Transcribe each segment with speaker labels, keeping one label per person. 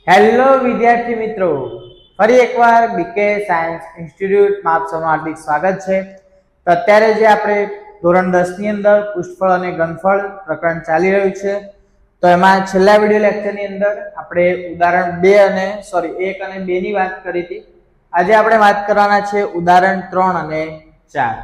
Speaker 1: Hello વિદ્યાર્થી મિત્રો, ફરી એકવાર બીકે સાયન્સ ઇન્સ્ટિટ્યૂટમાં આપ સૌનું હાર્દિક સ્વાગત છે. તો અત્યારે જે આપણે ધોરણ 10 ની અંદર પુષ્પફળ અને ઘનફળ પ્રકરણ ચાલી રહ્યું છે, તો એમાં છેલ્લા વિડિયો લેક્ચરની અંદર આપણે ઉદાહરણ 1 અને 2 ની વાત કરી હતી. આજે આપણે વાત કરવાના છે ઉદાહરણ 3 અને 4.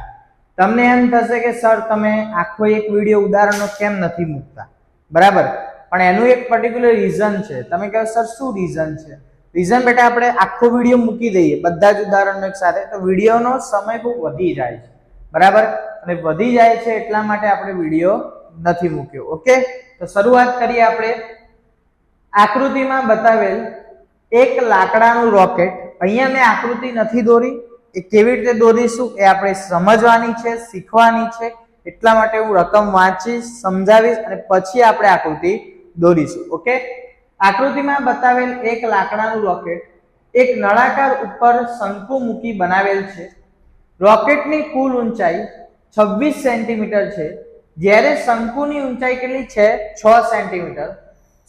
Speaker 1: તમને એમ થશે કે સર તમે આખો એક વિડિયો ઉદાહરણનો કેમ નથી મૂકતા, બરાબર? પણ એનું એક પર્ટિક્યુલર રીઝન છે. તમે કહો સર શું રીઝન છે? રીઝન બેટા આપણે આખો વિડિયો મૂકી દઈએ બધા જ ઉદાહરણો એક સાથે તો વિડિયોનો સમય બહુ વધી જાય છે, બરાબર? અને વધી જાય છે એટલા માટે આપણે વિડિયો નથી મૂક્યો. ઓકે, તો શરૂઆત કરીએ આપણે. આકૃતિમાં બતાવેલ એક લાકડાનું રોકેટ, અહીંયા મેં આકૃતિ નથી દોરી, એ કેવી રીતે દોરીશું એ આપણે સમજવાની છે, શીખવાની છે. એટલા માટે હું રકમ વાંચીશ, સમજાવીશ અને પછી આપણે આકૃતિ દોરીશું. ઓકે, આકૃતિમાં બતાવેલ એક લાકડાનું રોકેટ એક નળાકાર ઉપર શંકુ મૂકી બનાવેલ છે. રોકેટની કુલ ઊંચાઈ 26 સેન્ટીમીટર છે, જ્યારે શંકુની ઊંચાઈ કેટલી છે? 6 સેન્ટીમીટર.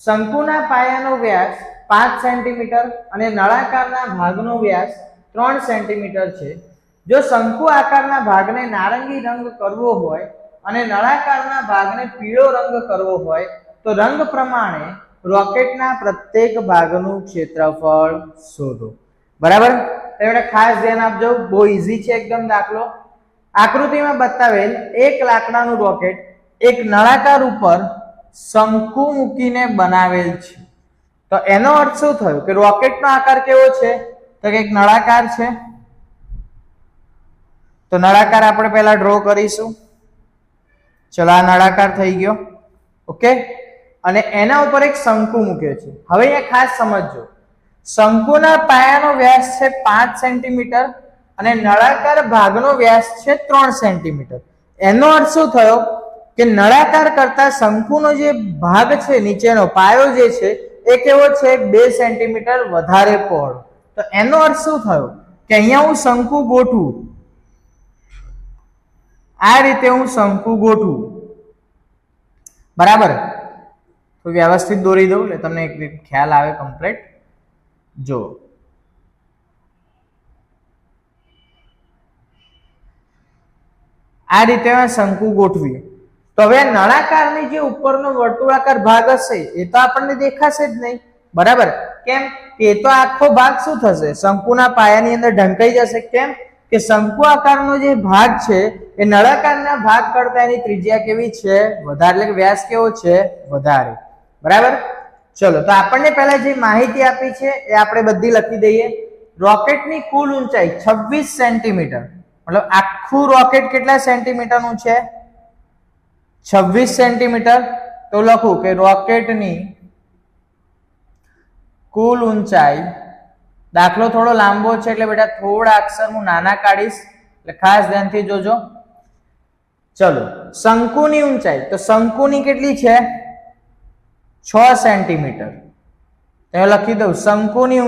Speaker 1: શંકુના પાયાનો વ્યાસ 5 સેન્ટીમીટર અને નળાકારના ભાગનો વ્યાસ 3 સેન્ટીમીટર છે. જો શંકુ આકારના ભાગને નારંગી રંગ કરવો હોય અને નળાકારના ભાગને પીળો રંગ કરવો હોય તો રંગ પ્રમાણે રોકેટના પ્રત્યેક ભાગનું ક્ષેત્રફળ શોધો. બરાબર? એટલે ખાસ ધ્યાન આપજો, બહુ ઈઝી છે એકદમ દાખલો. આકૃતિમાં બતાવેલ એક લાકડાનું રોકેટ એક નળાકાર ઉપર શંકુ મૂકીને બનાવેલ છે. તો એનો અર્થ શું થયો કે રોકેટનો આકાર કેવો છે? તો કે એક નળાકાર છે. તો નળાકાર આપણે પહેલા ડ્રો કરીશું. ચલો, આ નળાકાર થઈ ગયો. ઓકે, અને એના ઉપર એક શંકુ મૂક્યો છે. હવે અહીંયા ખાસ સમજજો, શંકુના પાયાનો વ્યાસ છે 5 સેન્ટીમીટર અને નળાકાર ભાગનો વ્યાસ છે 3 સેન્ટીમીટર. એનો અર્થ શું થયો કે નળાકાર કરતા શંકુનો જે ભાગ છે, નીચેનો પાયો જે છે એ કેવો છે? 2 સેન્ટીમીટર વધારે પહોળો. તો એનો અર્થ શું થયો કે અહીંયા હું શંકુ ગોઠવું, આ રીતે હું શંકુ ગોઠવું, બરાબર? તો વ્યવસ્થિત દોરી દઉં એટલે તમને એક ખ્યાલ આવે કમ્પ્લીટ. જો આ રીતે શંકુ ગોઠવી. તો હવે નળાકારની જે ઉપરનો વર્તુળાકાર ભાગ હશે એ તો આપણને દેખાશે જ નહીં, બરાબર? કેમ કે એ તો આખો ભાગ શું થશે? શંકુના પાયાની અંદર ઢંકાઈ જશે. કેમ કે શંકુ આકારનો જે ભાગ છે એ નળાકારના ભાગ કરતા એની ત્રિજ્યા કેવી છે? વધારે. એટલે કે વ્યાસ કેવો છે? વધારે. બરાબર? ચલો, તો આપણને પહેલા જે માહિતી આપી છે એ આપણે બધી લખી દઈએ. રોકેટની કુલ ઊંચાઈ 26 સેન્ટીમીટર, મતલબ આખું રોકેટ કેટલા સેન્ટીમીટરનું છે? 26 સેન્ટીમીટર. તો લખું કે રોકેટની કુલ ઊંચાઈ, દાખલો થોડો લાંબો છે એટલે બેટા થોડા અક્ષર હું નાના કાઢીશ, એટલે ખાસ ધ્યાનથી જોજો. ચલો, શંકુની ઊંચાઈ, તો શંકુની કેટલી છે? 6 સેન્ટીમીટર. તો લખી દઉં શંકુની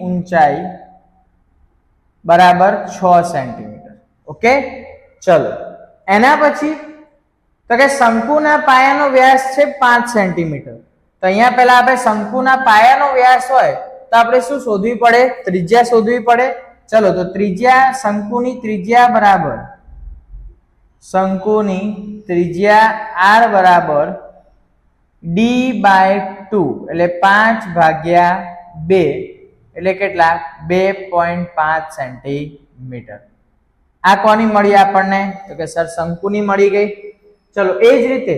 Speaker 1: ઊંચાઈ બરાબર 6 સેન્ટીમીટર. ઓકે, ચલો એના પછી તો કે શંકુના પાયાનો વ્યાસ છે 5 સેન્ટીમીટર. તો અહીંયા પહેલા આપણે શંકુના પાયાનો વ્યાસ હોય તો આપણે શું શોધવી પડે? ત્રિજ્યા શોધવી પડે. ચલો, તો ત્રિજ્યા, શંકુની ત્રિજ્યા બરાબર, શંકુની ત્રિજ્યા r બરાબર d/2 એટલે 5/2 એટલે કેટલા? 2.5 સેન્ટીમીટર. આ કોની મળી આપણને? તો કે સર શંકુની મળી ગઈ. ચલો, એ જ રીતે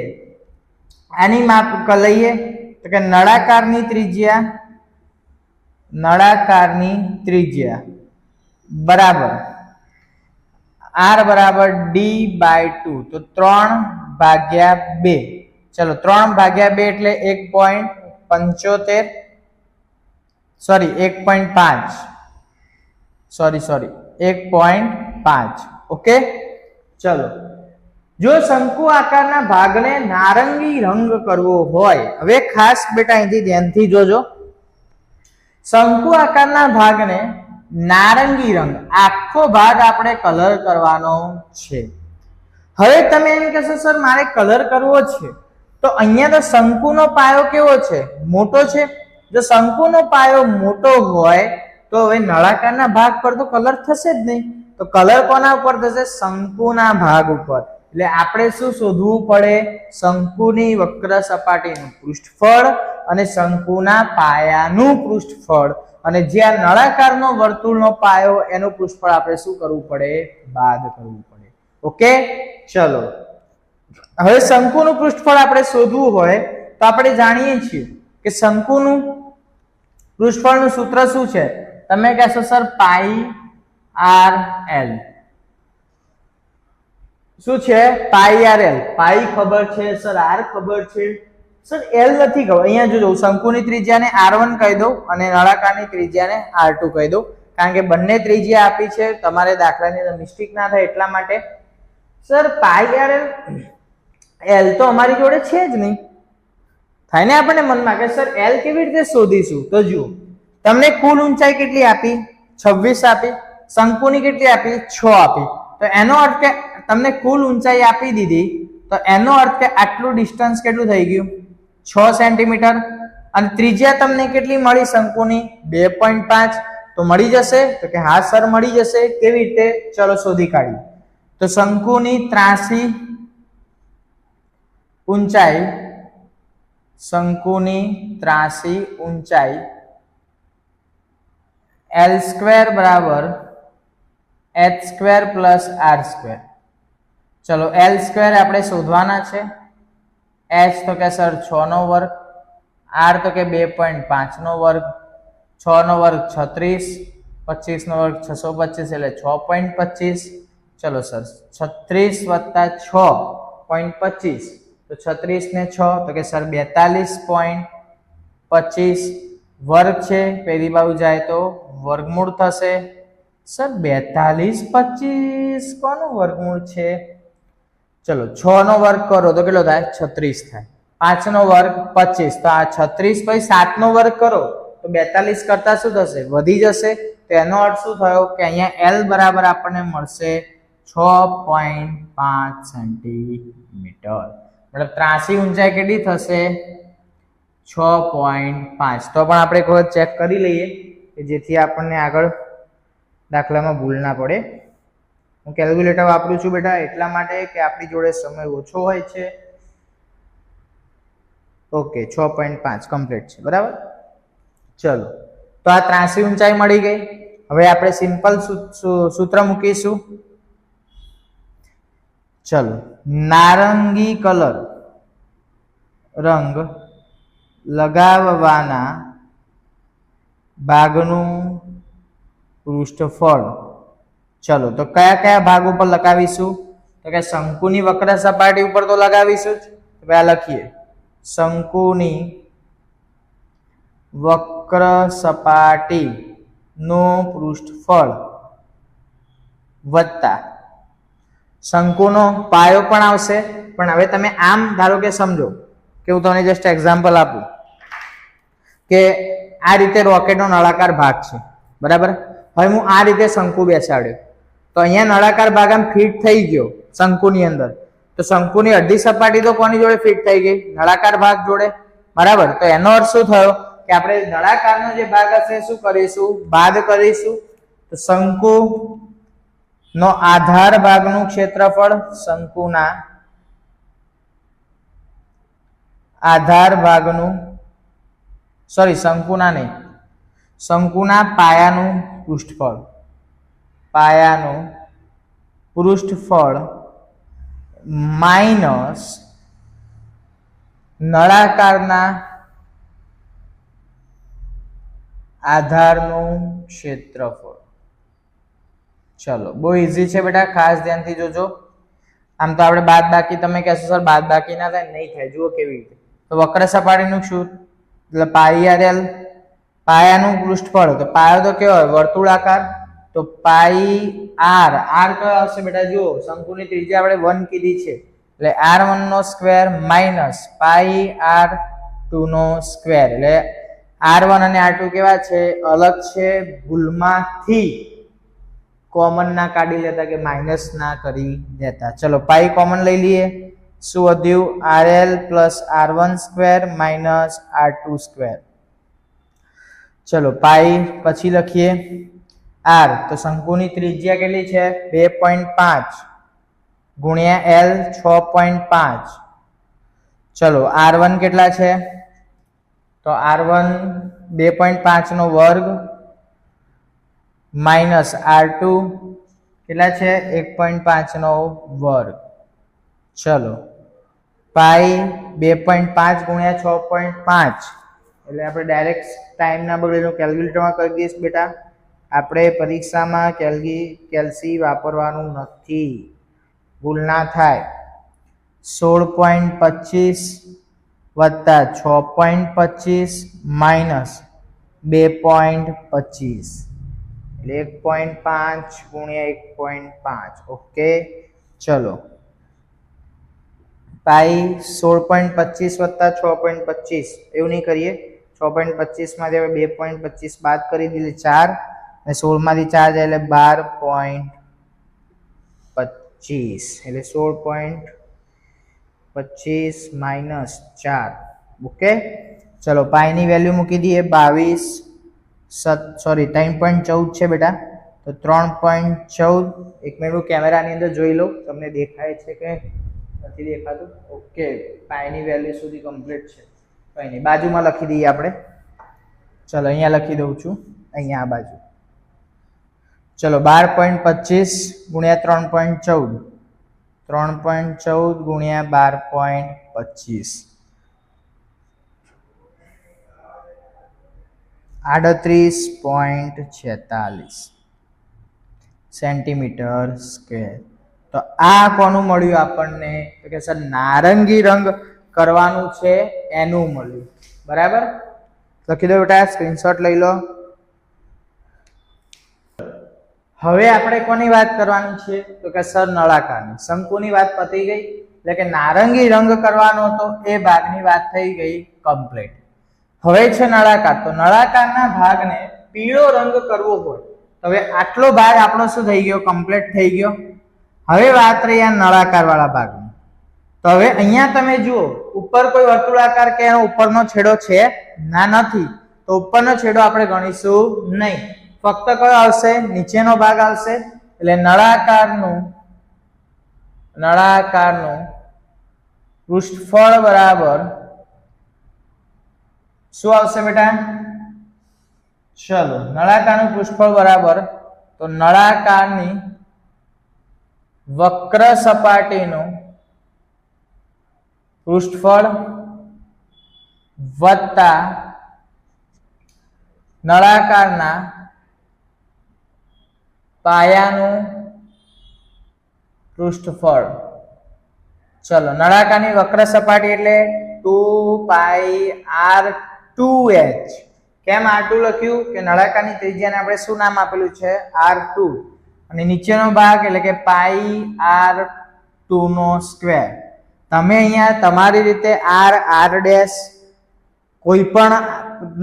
Speaker 1: આની માપ લઈએ તો કે નળાકારની ત્રિજ્યા બરાબર r બરાબર d/2, તો 3/2. ચલો, 3/2 એટલે 1.75 1.5. ઓકે, ચલો, જો શંકુ આકારના ભાગને નારંગી રંગ કરવો હોય, હવે ખાસ બેટા અહીંથી ધ્યાનથી જોજો, શંકુ આકારના ભાગને નારંગી રંગ, આખો ભાગ આપણે કલર કરવાનો છે. હવે તમે એમ કહેશો સર મારે કલર કરવો છે તો અહીંયા તો શંકુનો પાયો કેવો છે? મોટો છે. જો શંકુનો પાયો મોટો હોય તો હવે નળાકારના ભાગ પર તો કલર થશે જ નહીં. તો કલર કોના ઉપર થશે? શંકુના ભાગ ઉપર. એટલે આપણે શું શોધવું પડે? શંકુની વક્ર સપાટીનું પૃષ્ઠફળ અને શંકુના પાયાનું પૃષ્ઠફળ, અને જે આ નળાકારનો વર્તુળનો પાયો એનું પૃષ્ઠફળ આપણે શું કરવું પડે? બાદ કરવું પડે. ઓકે, ચલો. હવે શંકુનું પૃષ્ઠફળ આપણે શોધવું હોય તો આપણે જાણીએ છીએ કે શંકુનું પૃષ્ઠફળનું સૂત્ર શું છે? તમે કહેશો સર પાઈ આર એલ. શું છે? પાઈ આર એલ. પાઈ ખબર છે સર, આર ખબર છે સર, એલ નથી ખબર. અહીંયા જોજો, શંકુની ત્રિજ્યાને r1 કહી દઉં અને નળાકારની ત્રિજ્યાને r2 કહી દઉં, કારણ કે બંને ત્રિજ્યા આપી છે, તમારે દાખલાની અંદર મિસ્ટેક ના થાય એટલા માટે. સર પાઈ આર એલ, એલ તો અમારી જોડે છે જ નહીં. થાય ને આપણને મનમાં કે સર એલ કેવી રીતે શોધીશું? તો જુઓ, તમને કુલ ઊંચાઈ કેટલી આપી? 26 આપી. શંકુની કેટલી આપી? 6 આપી. તો એનો અર્થ કે તમને કુલ ઊંચાઈ આપી દીધી, તો એનો અર્થ કે આટલું ડિસ્ટન્સ કેટલું થઈ ગયું? 6 સેન્ટીમીટર. અને ત્રિજ્યા તમને કેટલી મળી શંકુની? 2.5. તો મળી જશે? તો કે હા સર મળી જશે. કેવી રીતે? ચલો શોધી કાઢીએ. તો શંકુની ત્રાસી ઊંચાઈ, શંકુની ત્રાસી ઊંચાઈ L² બરાબર h² પ્લસ r². ચલો L² આપણે શોધવાના છે. h તો કે સર 6 નો વર્ગ, r તો કે 2.5 નો વર્ગ, 6 નો વર્ગ 36, 25 નો વર્ગ 625 એટલે 6.25. ચલો સર 36 વત્તા 6.25, તો 36 ને 6 તો કે સર 42.25 વર્ગ છે, પેલી બાજુ જાય તો વર્ગમૂળ થશે. સર 42.25 કોનું વર્ગમૂળ છે? ચલો 6 નો વર્ગ કરો તો કેટલો થાય? 36 થાય. 5 નો વર્ગ 25, તો આ 36 પછી 7 નો વર્ગ કરો તો 42 કરતા શું થશે? વધી જશે. તો એનો અર્થ શું થયો કે અહીંયા L બરાબર આપણને મળશે 6.5 સેન્ટીમીટર. મતલબ ત્રાસી ઊંચાઈ કેટલી થશે? 6.5. તો પણ આપણે એક વખત ચેક કરી લઈએ કે જેથી આપણને આગળ દાખલામાં ભૂલ ના પડે. હું કેલ્ક્યુલેટર વાપરું છું બેટા એટલા માટે કે આપણી જોડે સમય ઓછો હોય છે. ઓકે, 6.5 કમ્પ્લીટ છે, બરાબર. ચલો, તો આ ત્રાસી ઊંચાઈ મળી ગઈ. હવે આપણે સિમ્પલ સૂત્ર મૂકીશું. ચલો, નારંગી કલર રંગ લગાવવાના ભાગનું પૃષ્ઠફળ. ચલો, તો કયા કયા ભાગ ઉપર લગાવીશું? તો કે શંકુની વક્ર સપાટી ઉપર તો લગાવીશું જ. તો પહેલા લખીએ, શંકુની વક્ર સપાટી નું પૃષ્ઠફળ વત્તા શંકુનો પાયો પણ આવશે. પણ હવે તમે આમ ધારો કે સમજો કે હું તમને જસ્ટ એક્ઝામ્પલ આપું કે આ રીતે રોકેટનો નળાકાર ભાગ છે, બરાબર. હવે હું આ રીતે શંકુ બેસાડ્યો તો અહીંયા નળાકાર ભાગ આમ ફિટ થઈ ગયો શંકુની અંદર. તો શંકુની અડધી સપાટી તો કોની જોડે ફિટ થઈ ગઈ? નળાકાર ભાગ જોડે, બરાબર. તો એનો અર્થ શું થયો કે આપણે નળાકારનો જે ભાગ હશે શું કરીશું? બાદ કરીશું. તો શંકુ નો આધાર ભાગનું ક્ષેત્રફળ, શંકુના આધાર ભાગનું, શંકુના નહીં, શંકુના પાયાનું પૃષ્ઠફળ, પાયાનું પૃષ્ઠફળ માઇનસ નળાકારના આધારનું ક્ષેત્રફળ. ચલો, બહુ ઈઝી છે બેટા, ખાસ ધ્યાનથી જોજો. આમ તો આપણે બાદ બાકી, તમે કહેશો સર બાદ બાકી ના થાય, નહીં થાય. જુઓ કેવી રીતે. તો વક્ર સપાટીનું શું? એટલે પાઈ આર એલ, પાયાનું પૃષ્ઠફળ. તો પાયો તો કેવો હોય? વર્તુળાકાર. તો પાઈ આર, આર કયો આવશે બેટા? જુઓ, શંકુની ત્રિજ્યા આપણે 1 કીધી છે, એટલે r1 નો સ્ક્વેર માઇનસ પાઈ r2 નો સ્ક્વેર. એટલે r1 અને r2 કેવા છે? અલગ છે. ભૂલમાંથી કોમન ના કાઢી લેતા કે માઇનસ ના કરી દેતા. ચલો, પાઈ કોમન લઈ લઈએ. શું વધ્યું? RL plus R1 square minus R2 square. ચલો પાઈ પછી લખીએ. R તો શંકુની ત્રિજ્યા કેટલી છે? 2.5 ગુણ્યા L 6.5. ચલો R1 કેટલા છે? તો R1 2.5 નો વર્ગ માઇનસ R2 કેટલા છે? 1.5 નો વર્ગ. ચલો પાઈ 2.5 ગુણ્યા 6.5 એટલે આપણે ડાયરેક્ટ ટાઈમ ના બગડેલું કેલ્ક્યુલેટરમાં કરી દઈશ બેટા. આપણે પરીક્ષામાં કેલ્સી વાપરવાનું નથી, ભૂલ ના થાય. 16.25 વત્તા 6.25 માઇનસ 2.25 એટલે 1.5 ગુણ્યા 1.5. ઓકે ચલો પાઈ 16.25 વત્તા 6.25 એવું નહીં કરીએ. 6.25 માંથી આપણે 2.25 બાદ કરી દીધી 4 અને 16 માંથી 4 જાય એટલે 12.25 એટલે 16.25 માઇનસ 4. ઓકે ચલો પાઈની વેલ્યુ મૂકી દઈએ 3.14 છે બેટા. તો 3.14 એક મિનિટ કેમેરાની અંદર જોઈ લો તમને દેખાય છે કે નથી દેખાતું? ઓકે પાઈની વેલ્યુ સુધી કમ્પ્લીટ છે. કઈ નહીં બાજુમાં લખી દઈએ આપણે. ચલો અહીંયા લખી દઉં છું, અહીંયા આ બાજુ. ચલો 12.25 ગુણ્યા 3.14 3.14 ગુણ્યા 12.25 38.46 સેન્ટીમીટર સ્ક્વેર. તો આ કોનું મળ્યું આપણને? તો કે સર નારંગી રંગ કરવાનું છે એનું મળ્યું. બરાબર લખી દો બેટા, સ્ક્રીનશોટ લઈ લો. હવે આપણે કોની વાત કરવાની છે? તો કે સર નળાકારની. શંકુની વાત પતી ગઈ એટલે કે નારંગી રંગ કરવાનો હતો એ ભાગની વાત થઈ ગઈ કમ્પ્લીટ. હવે છે નળાકાર. તો નળાકારના ભાગને પીળો રંગ કરવો હોય તો હવે આટલો ભાગ આપણો શું થઈ ગયો? કમ્પ્લીટ થઈ ગયો. હવે વાત રહી આ નળાકાર વાળા ભાગની. તો હવે અહીંયા તમે જુઓ ઉપર કોઈ વર્તુળાકાર કે એનો ઉપરનો છેડો છે ના? નથી. તો ઉપરનો છેડો આપણે ગણીશું નહીં. ફક્ત કયો આવશે? નીચેનો ભાગ આવશે. એટલે નળાકારનું પૃષ્ઠફળ બરાબર શું આવશે બેટા? ચલો નળાકારનું પૃષ્ઠફળ બરાબર તો નળાકારની વક્ર સપાટીનું પૃષ્ઠફળ વત્તા નળાકારના પાયાનું પૃષ્ઠફળ. ચલો નળાકારની વક્ર સપાટી એટલે 2πr2h. કેમ R2 લખ્યું? કે નળાકારની ત્રિજ્યાને આપણે શું નામ આપેલું છે? R2. અને નીચેનો ભાગ એટલે કે πr2 નો સ્ક્વેર. તમે અહીંયા તમારી રીતે r ડેશ કોઈ પણ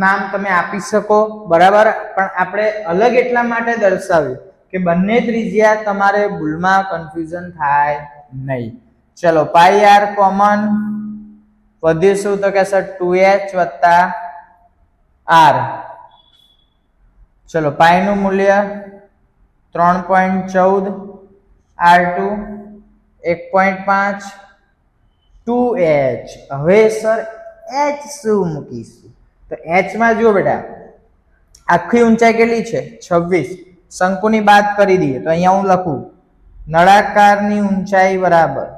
Speaker 1: નામ તમે આપી શકો. બરાબર પણ આપણે અલગ એટલા માટે દર્શાવ્યું કે બંને ત્રિજ્યા તમારે ભૂલમાં કન્ફ્યુઝન થાય નહીં. ચલો પાઈ r કોમન વધીશું તો કે સર 2h વત્તા r. ચલો પાઈ નું મૂલ્ય 3.14 r2 1.5 2h. હવે સર h શું મૂકીશું? તો h માં જુઓ બેટા આખી ઊંચાઈ કેટલી છે? 26. શંકુની બાદ કરી દઈએ તો અહીંયા હું લખું નળાકારની ઊંચાઈ બરાબર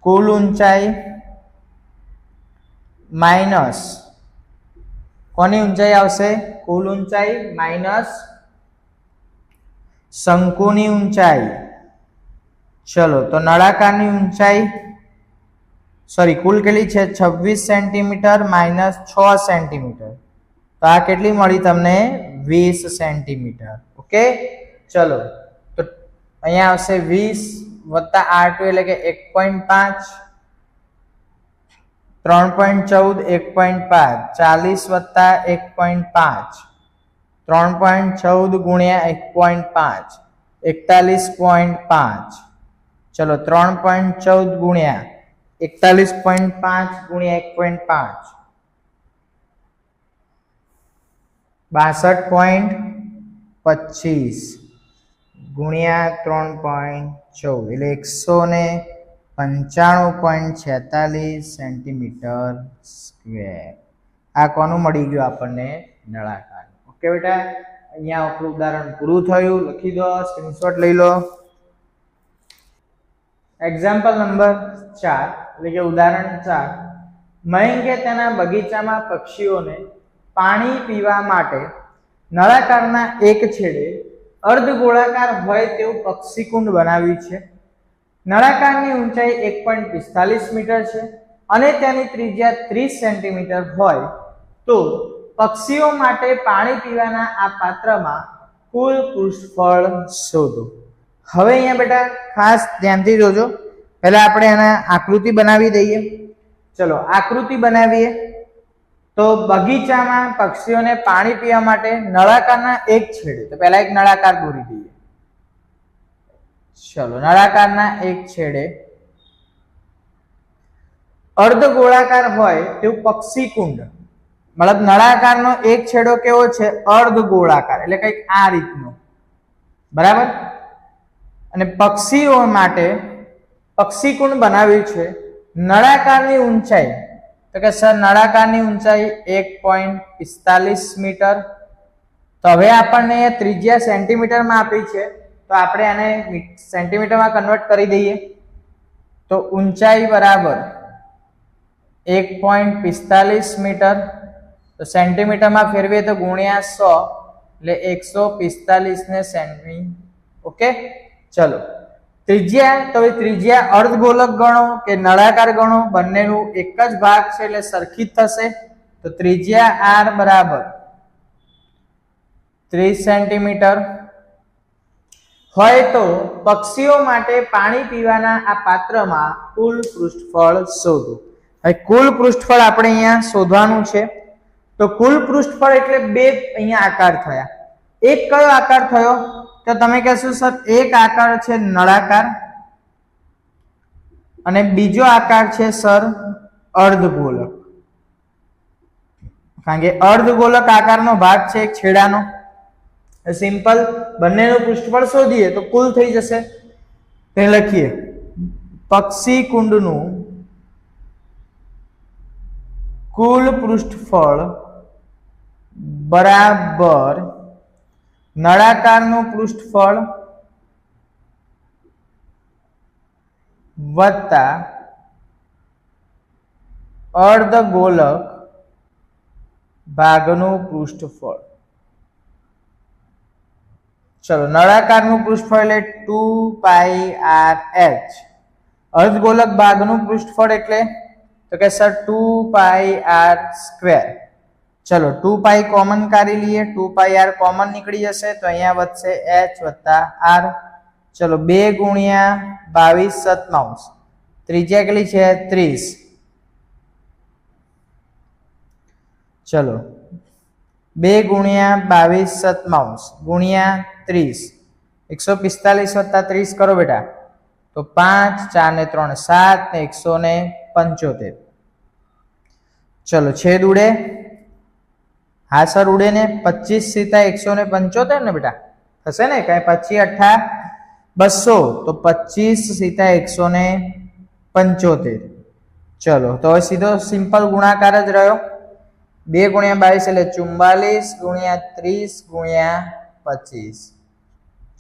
Speaker 1: કુલ ઊંચાઈ માઇનસ કોની ઊંચાઈ આવશે? કુલ ઊંચાઈ માઇનસ શંકુની ઊંચાઈ. ચલો તો નળાકારની ઊંચાઈ કુલ કેટલી છે? 26 સેન્ટીમીટર માઇનસ 6 સેન્ટીમીટર. તો આ કેટલી મળી તમને? 20 સેન્ટીમીટર. ઓકે ચલો તો અહીંયા આવશે 20 વત્તા R2 એટલે કે 1.5 3.14 1.5 40 વત્તા 1.5 3.14 ગુણ્યા 1.5 41.5 ચલો 3.14 ગુણ્યા 41.5 ગુણ્યા 1.5 62.25 ગુણ્યા 3.14 એટલે 195.46 સેન્ટીમીટર સ્ક્વેર. આ કોનું મળી ગયું આપણને? નળાકાર. ઓકે બેટા, અહીંયા આપણું ઉદાહરણ પૂરું થયું. લખી દો, સ્ક્રીનશોટ લઈ લો. એક્ઝામ્પલ નંબર 4 એટલે કે ઉદાહરણ 4. મયંકે તેના બગીચામાં પક્ષીઓને પાણી પીવા માટે નળાકારના એક છેડે અર્ધગોળાકાર હોય તેવું પક્ષીકુંડ બનાવ્યું છે. નળાકારની ઊંચાઈ 1.45 મીટર છે અને તેની ત્રિજ્યા 30 સેન્ટીમીટર હોય તો પક્ષીઓ માટે પાણી પીવાના આ પાત્રમાં કુલ પૃષ્ઠફળ શોધો. હવે અહીંયા બેટા ખાસ ધ્યાનથી જોજો. પહેલા આપણે આના આકૃતિ બનાવી દઈએ. ચલો આકૃતિ બનાવીએ. તો બગીચામાં પક્ષીઓને પાણી પીવા માટે નળાકારના એક છેડે, તો પહેલા એક નળાકાર દોરી દઈએ. ચલો નળાકારના એક છેડે અર્ધગોળાકાર હોય તેવું પક્ષીકુંડ, મતલબ નળાકારનો એક છેડો કેવો છે? અર્ધગોળાકાર, એટલે કંઈક આ રીતનો, બરાબર. અને પક્ષીઓ માટે પક્ષીકુંડ બનાવ્યું છે. નળાકારની ઊંચાઈ, તો કે સર નળાકારની ઊંચાઈ 1.45 મીટર. તો હવે આપણને ત્રિજ્યા સેન્ટીમીટરમાં આપી છે, તો આપણે આને સેન્ટીમીટરમાં કન્વર્ટ કરી દઈએ. તો ઊંચાઈ બરાબર 1.45 મીટર. તો સેન્ટીમીટરમાં ફેરવીએ તો ગુણ્યા 100 એટલે 145 ને સેન્ટી. ઓકે, ચલો ત્રિજ્યા, તો ત્રિજ્યા અર્ધગોલક ગણો કે નળાકાર ગણો, બંનેનું એક જ ભાગ છે એટલે સરખી જ થશે. તો ત્રિજ્યા r બરાબર 30 સેન્ટીમીટર હોય તો પક્ષીઓ માટે પાણી પીવાના આ પાત્રમાં કુલ પૃષ્ઠફળ શોધો. હવે કુલ પૃષ્ઠફળ આપણે અહીંયા શોધવાનું છે. તો કુલ પૃષ્ઠફળ એટલે બે અહીંયા આકાર થયા. એક કયો આકાર થયો? તો તમે કહેશો સર એક આકાર છે નળાકાર અને બીજો આકાર છે સર અર્ધગોલક. કારણ કે અર્ધગોલક આકારનો ભાગ છે એક છેડાનો. સિમ્પલ, બંનેનું પૃષ્ઠફળ શોધીએ તો કુલ થઈ જશે. તે લખીએ પક્ષી કુંડનું કુલ પૃષ્ઠફળ બરાબર નળાકારનું પૃષ્ઠફળ વત્તા અર્ધગોલક ભાગનું પૃષ્ઠફળ. ચલો નળાકારનું પૃષ્ઠફળ એટલે 2πr/h. અર્ધગોલક ભાગનું પૃષ્ઠફળ એટલે તો કે સર 2πr². ચલો 2π કોમન કાઢી લઈએ. 2πr કોમન નીકળી જશે તો અહીંયા વધશે h વત્તા r. ચલો 2 ગુણ્યા 22/27. ત્રિજ્યા કેટલી છે? 30. ચલો 2 ગુણ્યા 22/27 ગુણ્યા 30. 145 વત્તા 30 કરો બેટા. તો 5, 4 ને 3 7 ને 175. ચલો છેદ ઉડે. હા સર ઉડે ને. 25 સીતા 175 ને બેટા થશે ને. કઈ 25 8 200. તો 25 સીતા 175. ચલો તો હવે સીધો સિમ્પલ ગુણાકાર જ રહ્યો. 2 ગુણ્યા 22 એટલે 44 ગુણ્યા 30 ગુણ્યા 25.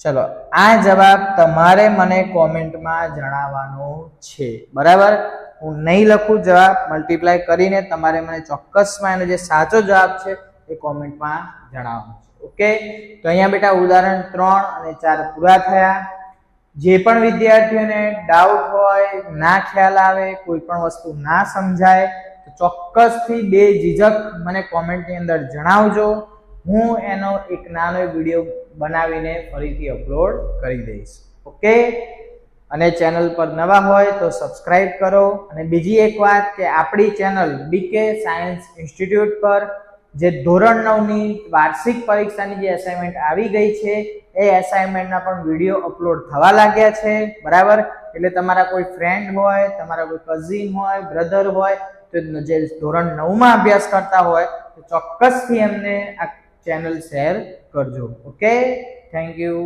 Speaker 1: ચલો આ જવાબ તમારે મને કોમેન્ટમાં જણાવવાનો છે, બરાબર. હું નહીં લખું જવાબ, મલ્ટીપ્લાય કરીને તમારે મને ચોક્કસમાં એનો જે સાચો જવાબ છે એ કોમેન્ટમાં જણાવવાનો છે. ઓકે, તો અહીંયા બેટા ઉદાહરણ 3 અને 4 પૂરા થયા. જે પણ વિદ્યાર્થીઓને ડાઉટ હોય, ના ખ્યાલ આવે, કોઈ પણ વસ્તુ ના સમજાય તો ચોક્કસથી બેઝિઝક મને કોમેન્ટની અંદર જણાવજો. હું એનો એક નાનો વિડીયો બનાવીને ફરીથી અપલોડ કરી દઈશ. ઓકે, અને ચેનલ પર નવા હોય તો સબસ્ક્રાઇબ કરો. અને બીજી એક વાત કે આપણી ચેનલ બીકે સાયન્સ ઇન્સ્ટિટ્યૂટ પર જે ધોરણ 9ની વાર્ષિક પરીક્ષાની જે અસાઇનમેન્ટ આવી ગઈ છે એ અસાઇનમેન્ટના પણ વિડીયો અપલોડ થવા લાગ્યા છે, બરાબર. એટલે તમારા કોઈ ફ્રેન્ડ હોય, તમારા કોઈ કઝિન હોય, બ્રધર હોય, તો જે ધોરણ 9 માં અભ્યાસ કરતા હોય તો ચોક્કસથી એમને આ ચેનલ શેર કરજો. Okay, thank you.